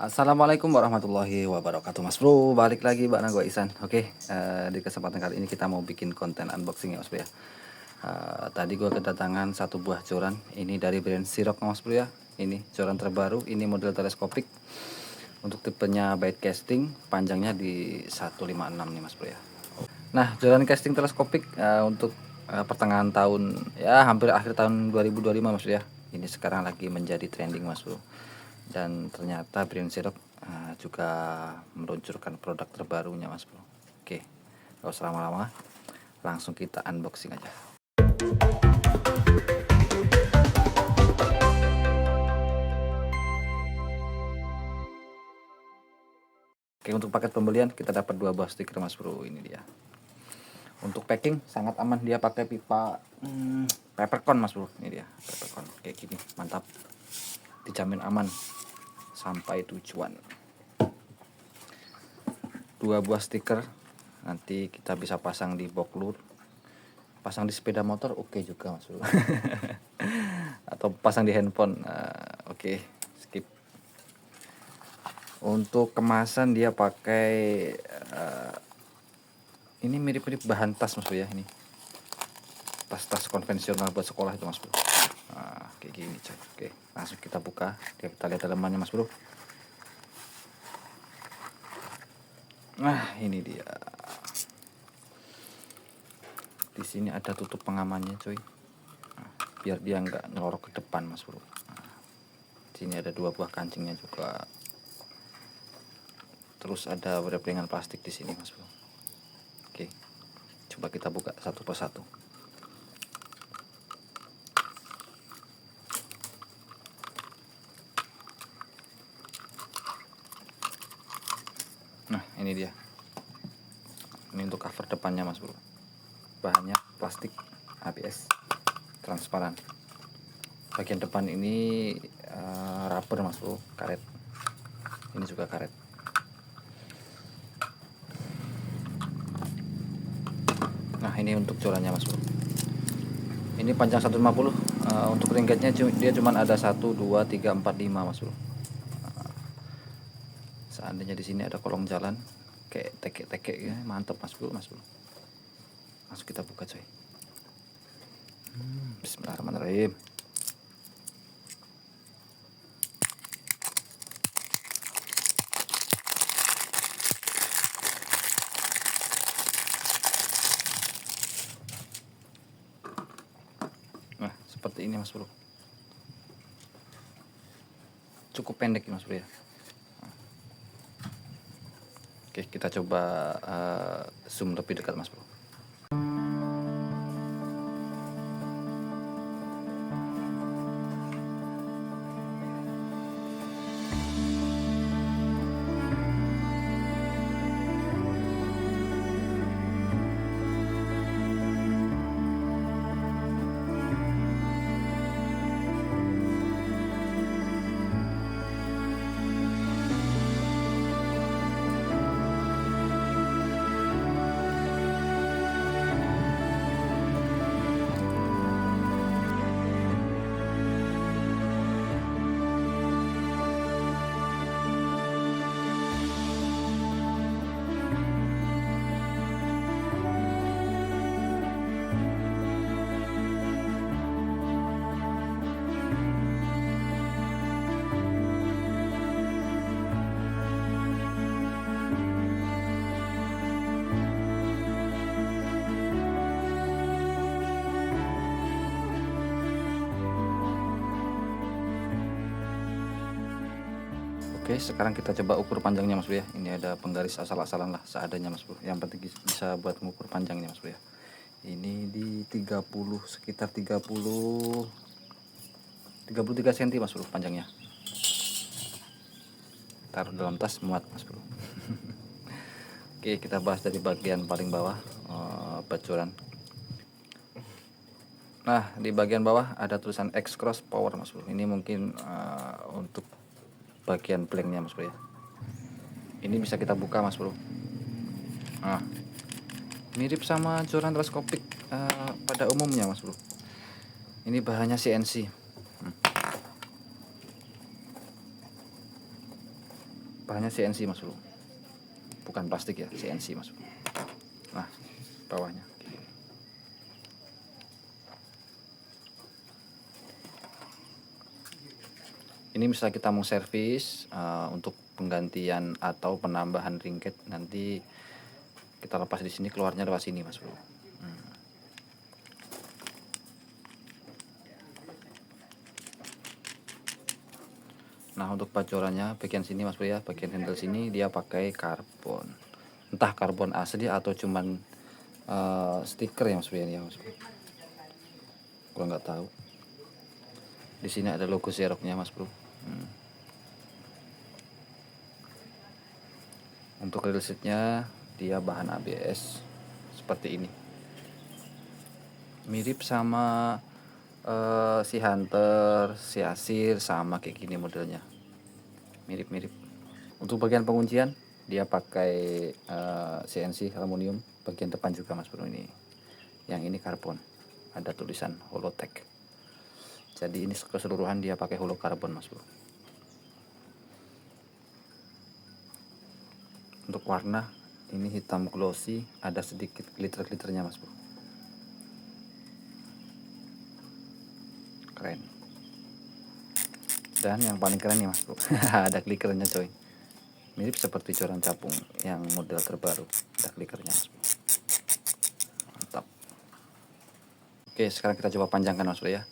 Assalamualaikum warahmatullahi wabarakatuh, Mas Bro. Balik lagi bareng gue Ihsan. Oke, di kesempatan kali ini kita mau bikin konten unboxing ya, Mas Bro ya. Tadi gue kedatangan satu buah coran. Ini dari brand Sirok, Mas Bro ya. Ini coran terbaru. Ini model teleskopik. Untuk tipenya bait casting, panjangnya di 156 nih, Mas Bro ya. Nah, coran casting teleskopik untuk pertengahan tahun ya, hampir akhir tahun 2025, Mas Bro ya. Ini sekarang lagi menjadi trending, Mas Bro. Dan ternyata brand Xerox juga meluncurkan produk terbarunya, Mas Bro. Oke, gak usah lama-lama, langsung kita unboxing aja. Oke, untuk paket pembelian kita dapat 2 buah stiker, Mas Bro. Ini dia. Untuk packing sangat aman, dia pakai pipa peppercorn, Mas Bro. Ini dia, peppercorn kayak gini, mantap, dijamin aman sampai tujuan. 2 buah stiker, nanti kita bisa pasang di boklur, pasang di sepeda motor oke juga, Mas Bro. Atau pasang di handphone. Oke, skip. Untuk kemasan dia pakai ini mirip-mirip bahan tas, Mas Bro ya. Ini tas-tas konvensional buat sekolah itu, Mas Bro. Kayak gini coy. Oke, langsung kita buka, kita lihat dalamannya, Mas Bro. Nah, ini dia. Di sini ada tutup pengamannya, coy. Biar dia nggak ngelorok ke depan, Mas Bro. Sini ada 2 buah kancingnya juga. Terus ada wrappingan plastik di sini, Mas Bro. Oke, coba kita buka satu persatu. Nah, ini dia. Ini untuk cover depannya, Mas Bro. Bahannya plastik ABS transparan. Bagian depan ini rubber, Mas Bro, karet. Ini juga karet. Nah, ini untuk corannya, Mas Bro. Ini panjang 150. Untuk ringkatnya dia cuma ada 1 2 3 4 5, Mas Bro. Seandainya di sini ada kolong jalan kayak tekek-tekek ya, mantap, Mas Bro, Mas Bro. Langsung kita buka, coy. Bismillahirrahmanirrahim. Nah, seperti ini, Mas Bro. Cukup pendek, Mas Bro ya. Oke, kita coba zoom lebih dekat, Mas Bro. Oke, sekarang kita coba ukur panjangnya, Mas Bro ya. Ini ada penggaris asal-asalan lah, seadanya, Mas Bro. Yang penting bisa buat mengukur panjangnya, Mas Bro ya. Ini di 30, sekitar 33 cm, Mas Bro, panjangnya. Taruh dalam tas muat, Mas Bro. Oke, kita bahas dari bagian paling bawah, bacoran. Nah, di bagian bawah ada tulisan X Cross Power, Mas Bro. Ini mungkin untuk bagian planknya, Mas Bro ya. Ini bisa kita buka, Mas Bro. Nah, mirip sama coran teleskopik pada umumnya, Mas Bro. Ini bahannya CNC. bahannya CNC mas bro, bukan plastik ya, CNC mas bro. Nah bawahnya ini misalnya kita mau servis untuk penggantian atau penambahan ringket, nanti kita lepas di sini, keluarnya lewat sini mas bro. Nah untuk bocorannya bagian sini mas bro ya, bagian handle sini dia pakai karbon, entah karbon asli atau cuman stiker ya mas bro ya mas bro. Gua nggak tahu. Di sini ada logo Xeroxnya mas bro. Untuk grill seatnya dia bahan ABS seperti ini, mirip sama si Hunter, si Asir, sama kayak gini modelnya, mirip-mirip. Untuk bagian penguncian dia pakai CNC aluminium, bagian depan juga mas bro ini. Yang ini karbon, ada tulisan Holotech. Jadi ini keseluruhan dia pakai holo karbon mas bro. Untuk warna ini hitam glossy, ada sedikit glitter-glitternya mas bro. Keren. Dan yang paling keren nih mas bro, ada klikernya coy, mirip seperti joran capung yang model terbaru, ada klikernya mas bro. Mantap. Oke sekarang kita coba panjangkan mas bro ya.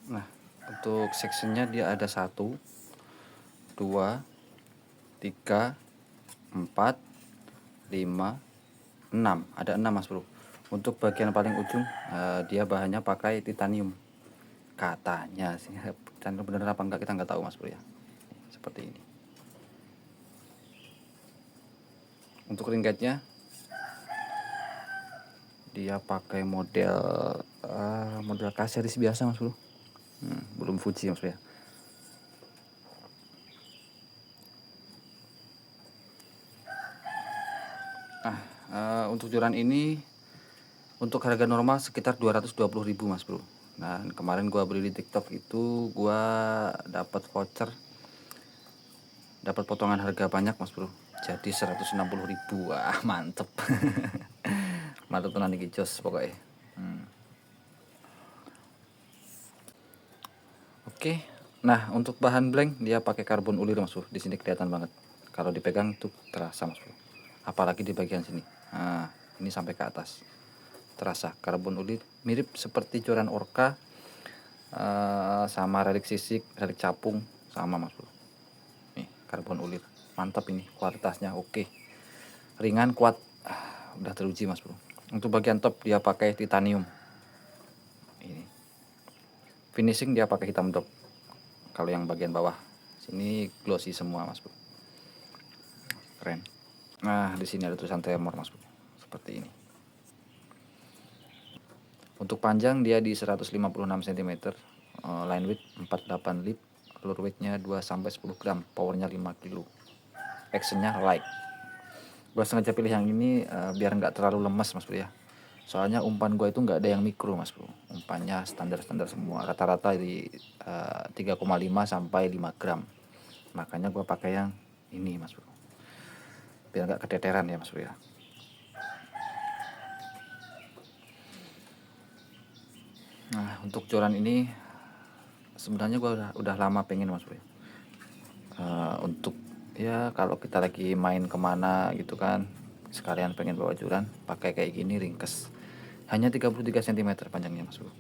Nah untuk sectionnya dia ada 1, 2, 3, 4, 5, 6, ada 6 mas bro. Untuk bagian paling ujung dia bahannya pakai titanium katanya sih, dan bener apa enggak kita nggak tahu mas bro ya. Seperti ini. Untuk ringkatnya dia pakai model model K-series biasa mas bro, belum Fuji mas bro ya. Untuk joran ini untuk harga normal sekitar 220.000 mas bro. Nah kemarin gua beli di TikTok itu gua dapat voucher, dapat potongan harga banyak mas bro, jadi 160.000. Wah mantep. Mantep tenan iki jos pokoknya. Oke. Nah untuk bahan blank dia pakai karbon ulir mas bro, di sini kelihatan banget, kalau dipegang tuh terasa mas bro, apalagi di bagian sini. Nah ini sampai ke atas terasa karbon ulir, mirip seperti joran Orca, sama relik sisik, relik capung, sama mas bro. Nih karbon ulir, mantap ini kualitasnya, oke, ringan, kuat, udah teruji mas bro. Untuk bagian top dia pakai titanium, ini finishing dia pakai hitam top. Kalau yang bagian bawah sini glossy semua mas bro, keren. Nah di sini ada tulisan tremor mas bro, seperti ini. Untuk panjang dia di 156 cm, line width 48 lip, lure weightnya 2-10 gram, powernya 5 kg, actionnya light. Gua sengaja pilih yang ini biar nggak terlalu lemas mas bro ya, soalnya umpan gua itu nggak ada yang mikro mas bro, umpannya standar-standar semua, rata-rata di 3,5 sampai 5 gram, makanya gua pakai yang ini mas bro, biar nggak keteteran ya mas bro ya. Nah untuk joran ini sebenarnya gua udah lama pengen mas bro ya. Untuk ya kalau kita lagi main kemana gitu kan, sekalian pengen bawa joran pakai kayak gini ringkes, hanya 33 cm panjangnya mas bro.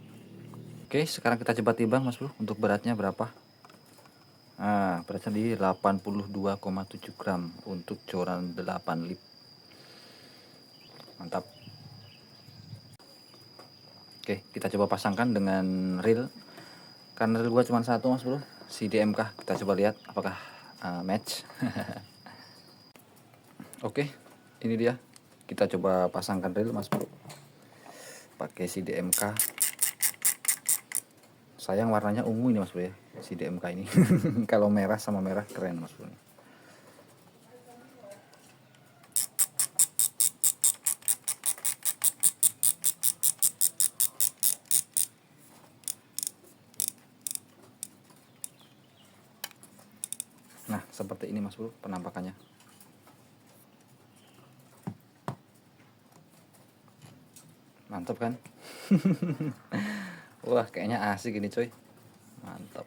Oke sekarang kita coba timbang mas bro, untuk beratnya berapa. Nah beratnya di 82,7 gram untuk joran 8 lip, mantap. Oke kita coba pasangkan dengan reel, karena reel gua cuma satu mas bro, si DMK, kita coba lihat apakah match. Oke, ini dia. Kita coba pasangkan reel Mas Bro. Pakai si DMK. Sayang warnanya ungu ini Mas Bro ya, si DMK ini. Kalau merah sama merah keren Mas Bro. Nah, seperti ini Mas Bro penampakannya. Mantap kan? Wah, kayaknya asik ini coy. Mantap.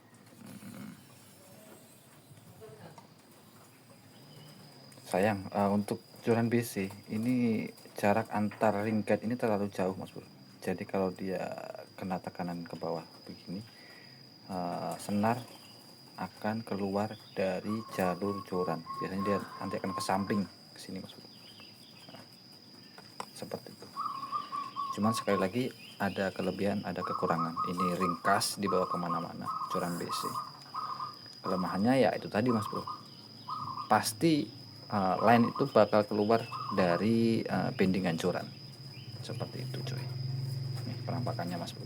Sayang, untuk joran BC ini jarak antar ring guide ini terlalu jauh Mas Bro. Jadi kalau dia kena tekanan ke bawah begini, senar akan keluar dari jalur joran. Biasanya dia nanti akan ke samping ke sini Mas Bro. Nah, seperti itu. Cuman sekali lagi ada kelebihan, ada kekurangan. Ini ringkas dibawa kemana-mana joran BC. Kelemahannya ya itu tadi Mas Bro. Pasti line itu bakal keluar dari bendingan joran. Seperti itu coy. Nih penampakannya Mas Bro.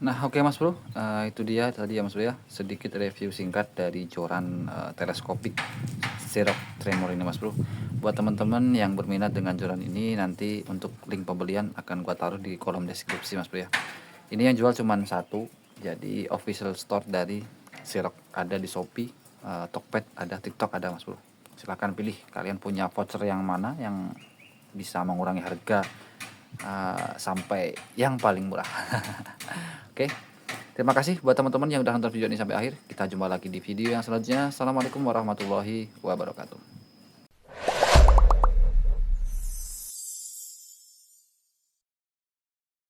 Nah oke Mas Bro, itu dia tadi ya Mas Bro ya, sedikit review singkat dari joran teleskopik Xerox Tremor ini Mas Bro. Buat teman-teman yang berminat dengan joran ini, nanti untuk link pembelian akan gua taruh di kolom deskripsi Mas Bro ya. Ini yang jual cuman satu, jadi official store dari Xerox, ada di Shopee, Tokped ada, TikTok ada Mas Bro. Silahkan pilih kalian punya voucher yang mana yang bisa mengurangi harga sampai yang paling murah. Oke, terima kasih buat teman-teman yang udah nonton video ini sampai akhir. Kita jumpa lagi di video yang selanjutnya. Assalamualaikum warahmatullahi wabarakatuh.